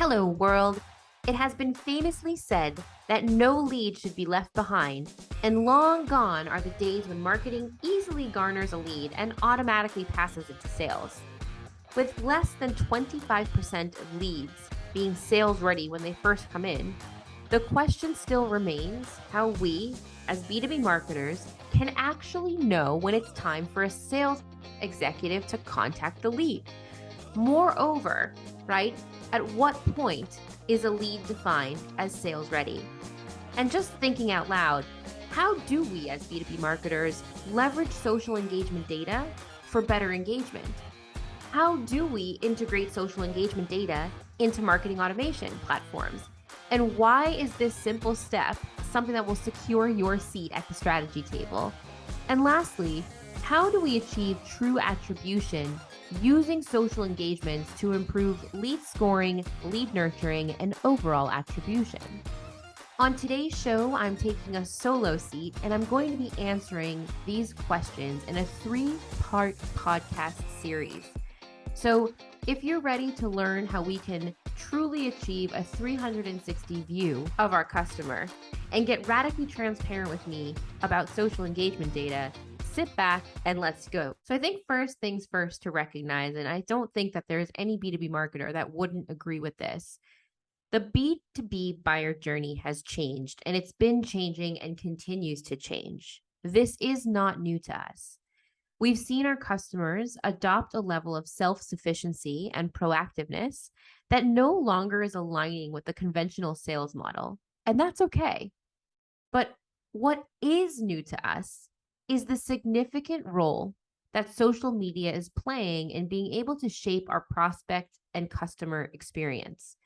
Hello, world. It has been famously said that no lead should be left behind, and long gone are the days when marketing easily garners a lead and automatically passes it to sales. With less than 25% of leads being sales ready when they first come in, the question still remains how we, as B2B marketers, can actually know when it's time for a sales executive to contact the lead. Moreover, right, at what point is a lead defined as sales ready? And just thinking out loud, how do we as B2B marketers leverage social engagement data for better engagement? How do we integrate social engagement data into marketing automation platforms? And why is this simple step something that will secure your seat at the strategy table? And lastly, how do we achieve true attribution using social engagements to improve lead scoring, lead nurturing, and overall attribution? On today's show, I'm taking a solo seat and I'm going to be answering these questions in a 3-part podcast series. So if you're ready to learn how we can truly achieve a 360 view of our customer and get radically transparent with me about social engagement data, sit back and let's go. So I think first things first to recognize, and I don't think that there's any B2B marketer that wouldn't agree with this, the B2B buyer journey has changed, and it's been changing and continues to change. This is not new to us. We've seen our customers adopt a level of self-sufficiency and proactiveness that no longer is aligning with the conventional sales model, and that's okay. But what is new to us is the significant role that social media is playing in being able to shape our prospect and customer experience.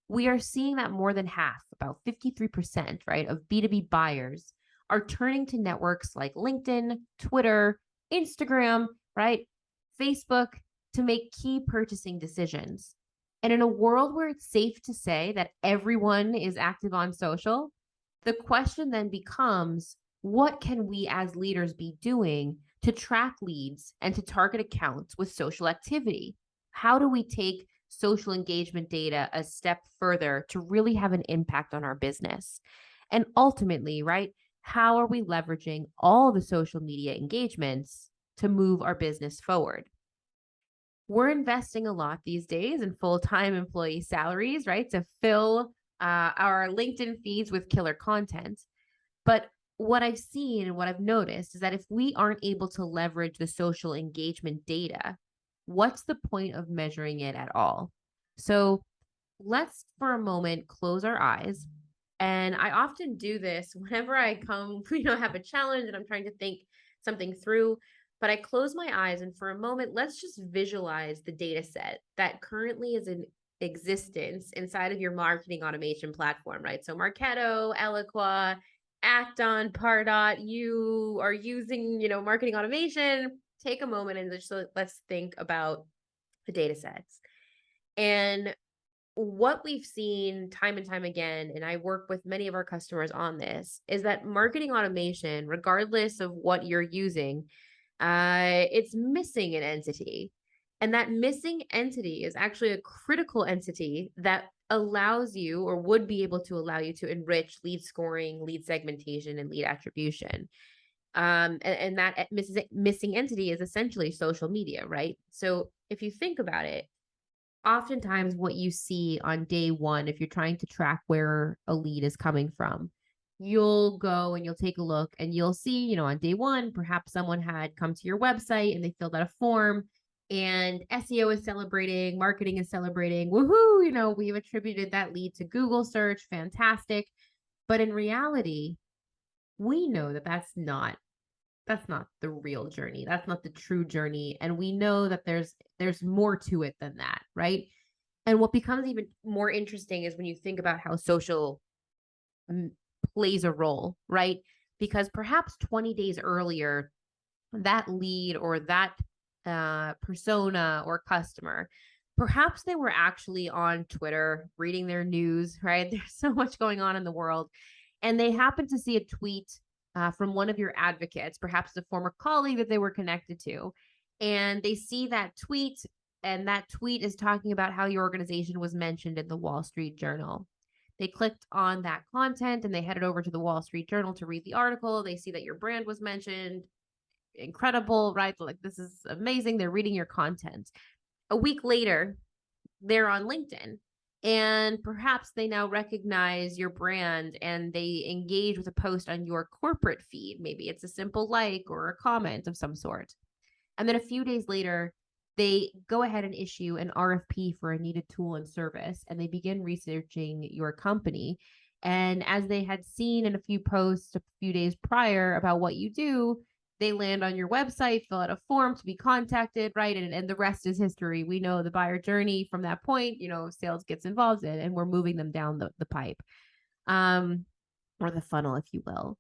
We are seeing that more than half, about 53%, right, of B2B buyers are turning to networks like LinkedIn, Twitter, Instagram, right, Facebook to make key purchasing decisions. And in a world where it's safe to say that everyone is active on social, the question then becomes, what can we as leaders be doing to track leads and to target accounts with social activity? How do we take social engagement data a step further to really have an impact on our business? And ultimately, right, how are we leveraging all the social media engagements to move our business forward? We're investing a lot these days in full-time employee salaries, right, to fill our LinkedIn feeds with killer content. But what I've seen and what I've noticed is that if we aren't able to leverage the social engagement data, what's the point of measuring it at all? So let's for a moment close our eyes. And I often do this whenever I come, have a challenge and I'm trying to think something through, but I close my eyes and for a moment, let's just visualize the data set that currently is in existence inside of your marketing automation platform, right? So Marketo, Eloqua, Acton, Pardot, you are using, marketing automation. Take a moment and just let's think about the data sets. And what we've seen time and time again, and I work with many of our customers on this, is that marketing automation, regardless of what you're using, it's missing an entity. And that missing entity is actually a critical entity that allows you or would be able to allow you to enrich lead scoring, lead segmentation, and lead attribution. And that missing entity is essentially social media, right? So if you think about it, oftentimes what you see on day one, if you're trying to track where a lead is coming from, you'll go and you'll take a look and you'll see, on day one, perhaps someone had come to your website and they filled out a form and SEO is celebrating, marketing is celebrating, woohoo, we've attributed that lead to Google search, fantastic. But in reality, we know that that's not the real journey. That's not the true journey. And we know that there's more to it than that, right? And what becomes even more interesting is when you think about how social plays a role, right? Because perhaps 20 days earlier, that lead or that persona or customer, perhaps they were actually on Twitter reading their news, right? There's so much going on in the world. And they happened to see a tweet from one of your advocates, perhaps a former colleague that they were connected to. And they see that tweet and that tweet is talking about how your organization was mentioned in the Wall Street Journal. They clicked on that content and they headed over to the Wall Street Journal to read the article. They see that your brand was mentioned. Incredible, right? Like, this is amazing. They're reading your content. A week later, they're on LinkedIn, and perhaps they now recognize your brand and they engage with a post on your corporate feed. Maybe it's a simple like or a comment of some sort. And then a few days later, they go ahead and issue an RFP for a needed tool and service, and they begin researching your company. And as they had seen in a few posts a few days prior about what you do, they land on your website, fill out a form to be contacted, right? And the rest is history. We know the buyer journey from that point, sales gets involved in, and we're moving them down the pipe, or the funnel, if you will.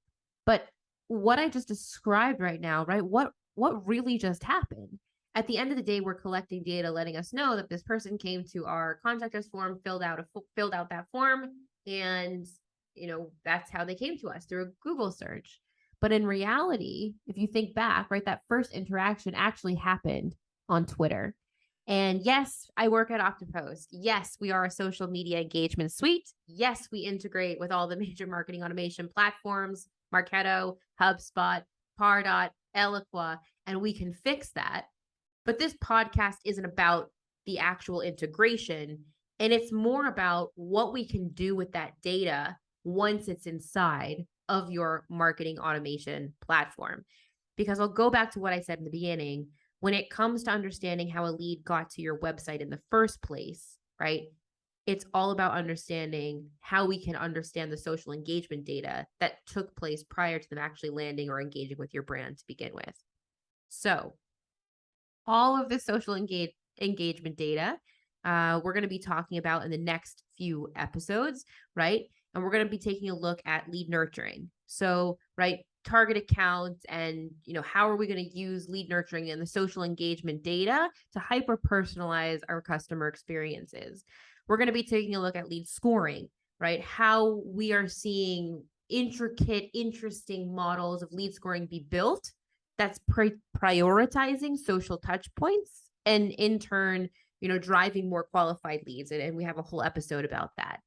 But what I just described right now, right? What really just happened? At the end of the day, we're collecting data letting us know that this person came to our contact us form, filled out that form, and that's how they came to us, through a Google search. But in reality, if you think back, right, that first interaction actually happened on Twitter. And yes, I work at Oktopost. Yes, we are a social media engagement suite. Yes, we integrate with all the major marketing automation platforms, Marketo, HubSpot, Pardot, Eloqua, and we can fix that. But this podcast isn't about the actual integration, and it's more about what we can do with that data once it's inside of your marketing automation platform. Because I'll go back to what I said in the beginning. When it comes to understanding how a lead got to your website in the first place, right? It's all about understanding how we can understand the social engagement data that took place prior to them actually landing or engaging with your brand to begin with. So all of this social engagement data, we're going to be talking about in the next few episodes, right? And we're going to be taking a look at lead nurturing. So, right, target accounts, and how are we going to use lead nurturing and the social engagement data to hyper personalize our customer experiences. We're going to be taking a look at lead scoring, right? How we are seeing intricate, interesting models of lead scoring be built that's prioritizing social touch points, and in turn, driving more qualified leads. And we have a whole episode about that.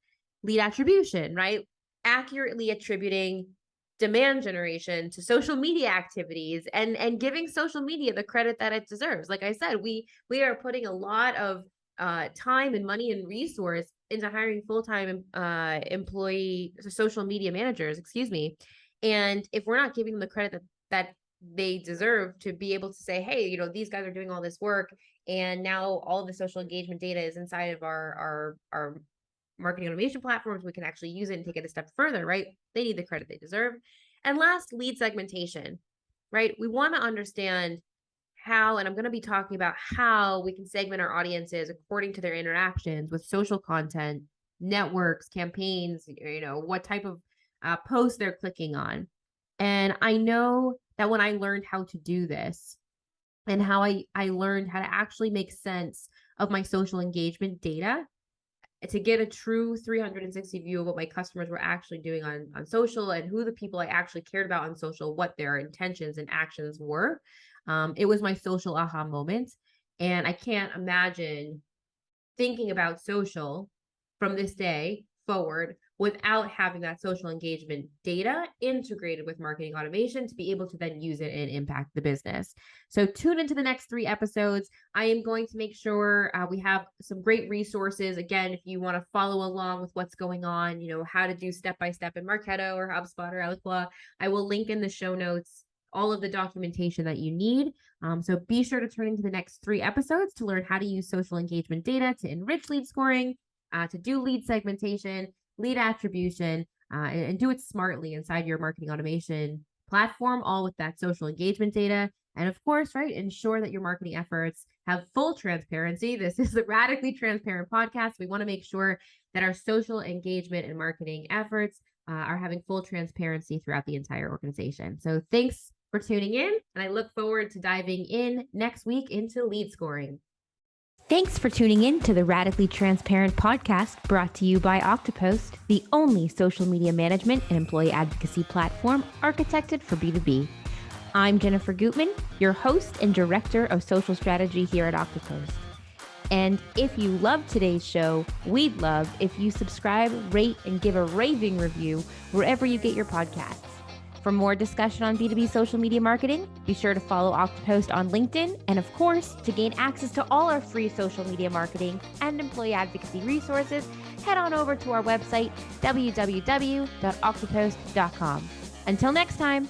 Lead attribution, right? Accurately attributing demand generation to social media activities and giving social media the credit that it deserves. Like I said, we are putting a lot of time and money and resource into hiring full-time social media managers, And if we're not giving them the credit that they deserve to be able to say, hey, these guys are doing all this work, and now all of the social engagement data is inside of our marketing automation platforms, we can actually use it and take it a step further, right? They need the credit they deserve. And last, lead segmentation, right? We want to understand how, and I'm going to be talking about how we can segment our audiences according to their interactions with social content, networks, campaigns, what type of posts they're clicking on. And I know that when I learned how to do this, and how I learned how to actually make sense of my social engagement data, to get a true 360 view of what my customers were actually doing on social, and who the people I actually cared about on social, what their intentions and actions were. It was my social aha moment. And I can't imagine thinking about social from this day forward without having that social engagement data integrated with marketing automation to be able to then use it and impact the business. So tune into the next 3 episodes. I am going to make sure we have some great resources. Again, if you want to follow along with what's going on, how to do step-by-step in Marketo or HubSpot or Eloqua, I will link in the show notes all of the documentation that you need. So be sure to tune into the next 3 episodes to learn how to use social engagement data to enrich lead scoring, to do lead segmentation, lead attribution, and do it smartly inside your marketing automation platform, all with that social engagement data. And of course, right, ensure that your marketing efforts have full transparency. This is a radically transparent podcast. We want to make sure that our social engagement and marketing efforts are having full transparency throughout the entire organization. So thanks for tuning in, and I look forward to diving in next week into lead scoring. Thanks for tuning in to the Radically Transparent podcast, brought to you by Oktopost, the only social media management and employee advocacy platform architected for B2B. I'm Jennifer Gutman, your host and director of social strategy here at Oktopost. And if you love today's show, we'd love if you subscribe, rate, and give a raving review wherever you get your podcasts. For more discussion on B2B social media marketing, be sure to follow Oktopost on LinkedIn. And of course, to gain access to all our free social media marketing and employee advocacy resources, head on over to our website, www.oktopost.com. Until next time.